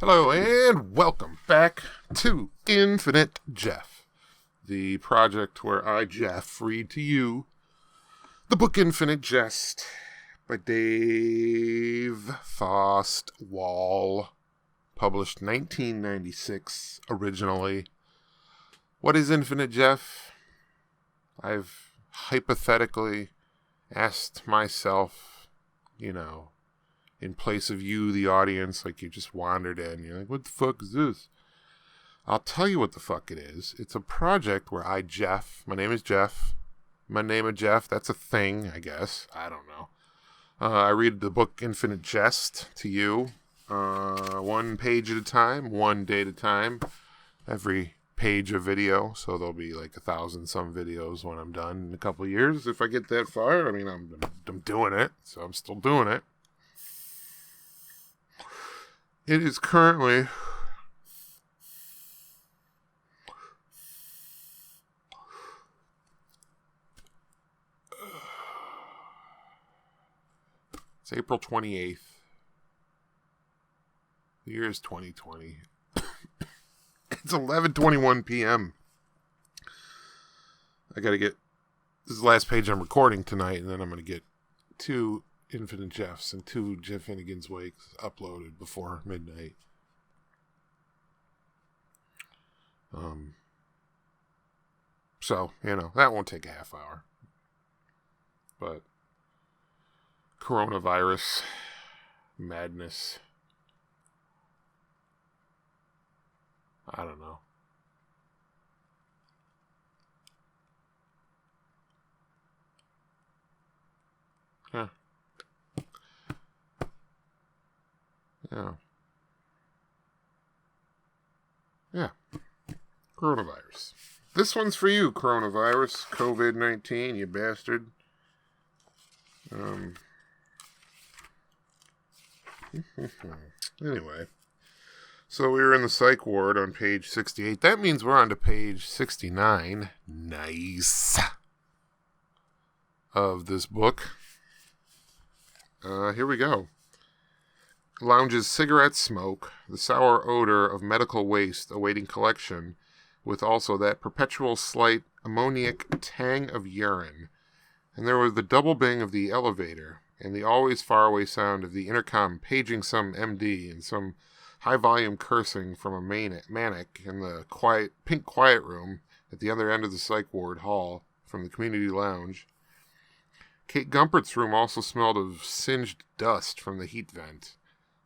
Hello and welcome back to Infinite Jeff, the project where I, Jeff, read to you the book Infinite Jest by Dave Faust Wall, published 1996 originally. What is Infinite Jeff? I've hypothetically asked myself, in place of you, the audience, like you just wandered in. You're like, what the fuck is this? I'll tell you what the fuck it is. It's a project where my name is Jeff. My name of Jeff, that's a thing, I guess. I don't know. I read the book Infinite Jest to you, one page at a time, one day at a time, every page of video. So there'll be like 1,000 some videos when I'm done in a couple of years. If I get that far, I mean, I'm doing it, so I'm still doing it. It is currently it's April 28th. The year is 2020. It's 11:21 p.m. This is the last page I'm recording tonight, and then I'm going to get 2 Infinite Jeffs and 2 Jeff Finnegan's Wakes uploaded before midnight. So, that won't take a half hour. But coronavirus madness. I don't know. Huh. Yeah. Coronavirus. This one's for you, coronavirus. COVID-19, you bastard. Anyway. So we were in the psych ward on page 68. That means we're on to page 69. Nice. Of this book. Here we go. Lounges cigarette smoke, the sour odor of medical waste awaiting collection, with also that perpetual slight ammoniac tang of urine. And there was the double bing of the elevator, and the always faraway sound of the intercom paging some MD and some high-volume cursing from a manic in the pink quiet room at the other end of the psych ward hall from the community lounge. Kate Gumpert's room also smelled of singed dust from the heat vent.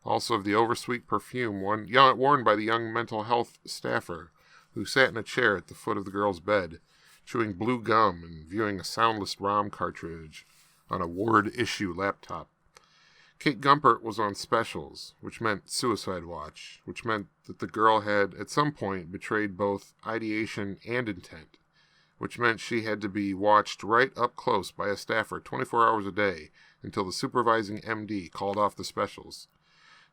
Also of the oversweet perfume worn by the young mental health staffer who sat in a chair at the foot of the girl's bed, chewing blue gum and viewing a soundless ROM cartridge on a ward issue laptop. Kate Gumpert was on specials, which meant suicide watch, which meant that the girl had at some point betrayed both ideation and intent, which meant she had to be watched right up close by a staffer 24 hours a day until the supervising MD called off the specials.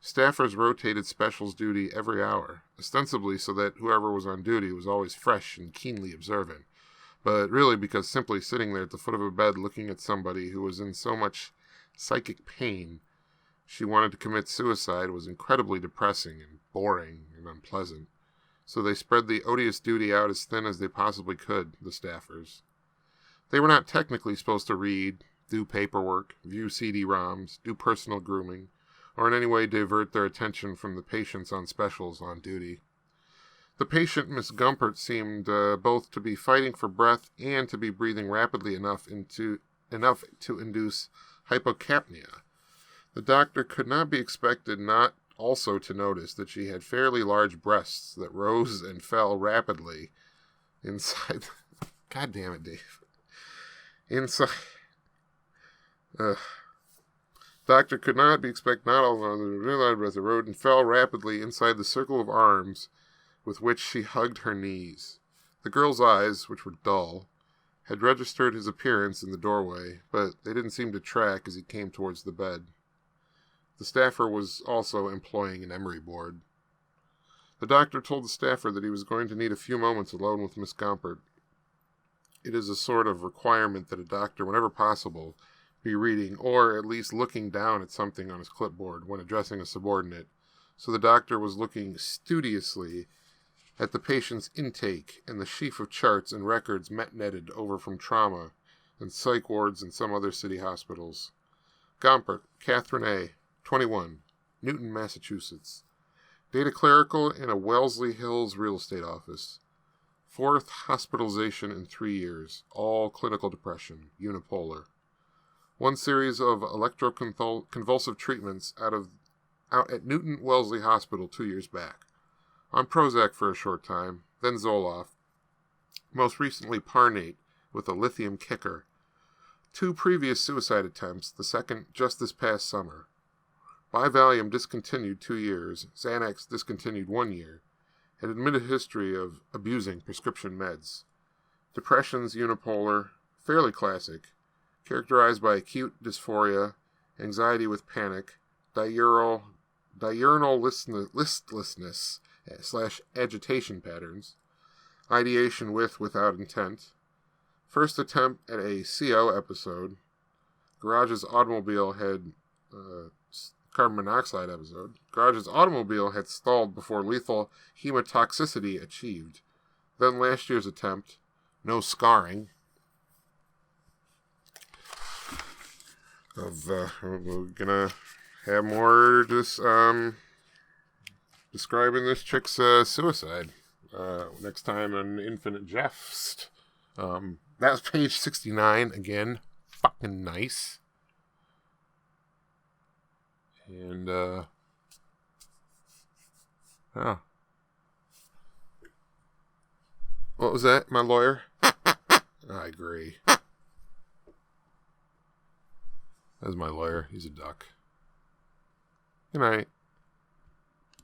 Staffers rotated specials duty every hour, ostensibly so that whoever was on duty was always fresh and keenly observant, but really because simply sitting there at the foot of a bed looking at somebody who was in so much psychic pain she wanted to commit suicide was incredibly depressing and boring and unpleasant. So they spread the odious duty out as thin as they possibly could, the staffers. They were not technically supposed to read, do paperwork, view CD-ROMs, do personal grooming, or in any way divert their attention from the patients on specials on duty. The patient, Miss Gumpert, seemed both to be fighting for breath and to be breathing rapidly enough to induce hypocapnia. The doctor could not be expected not also to notice that she had fairly large breasts that rose and fell rapidly inside. God damn it, Dave. Inside. Doctor could not be expected not all to realize the road and fell rapidly inside the circle of arms with which she hugged her knees. The girl's eyes, which were dull, had registered his appearance in the doorway, but they didn't seem to track as he came towards the bed. The staffer was also employing an emery board. The doctor told the staffer that he was going to need a few moments alone with Miss Gumpert. It is a sort of requirement that a doctor, whenever possible, be reading or at least looking down at something on his clipboard when addressing a subordinate, so the doctor was looking studiously at the patient's intake and the sheaf of charts and records netted over from trauma and psych wards in some other city hospitals. Gompert, Catherine A., 21, Newton, Massachusetts. Data clerical in a Wellesley Hills real estate office. 4th hospitalization in 3 years. All clinical depression. Unipolar. 1 series of electroconvulsive treatments out at Newton Wellesley Hospital 2 years back. On Prozac for a short time, then Zoloft. Most recently Parnate with a lithium kicker. 2 previous suicide attempts, the second just this past summer. Bivalium discontinued 2 years, Xanax discontinued 1 year. An admitted history of abusing prescription meds. Depression's unipolar, fairly classic, characterized by acute dysphoria, anxiety with panic, diurnal listlessness / agitation patterns, ideation without intent, first attempt at a CO episode, Garage's automobile had carbon monoxide episode. Garage's automobile had stalled before lethal hematotoxicity achieved. Then last year's attempt, no scarring. We're gonna have more describing this chick's suicide next time on Infinite Jest. That was page 69 again. Fucking nice. And what was that, my lawyer? I agree. That's my lawyer. He's a duck. Good night.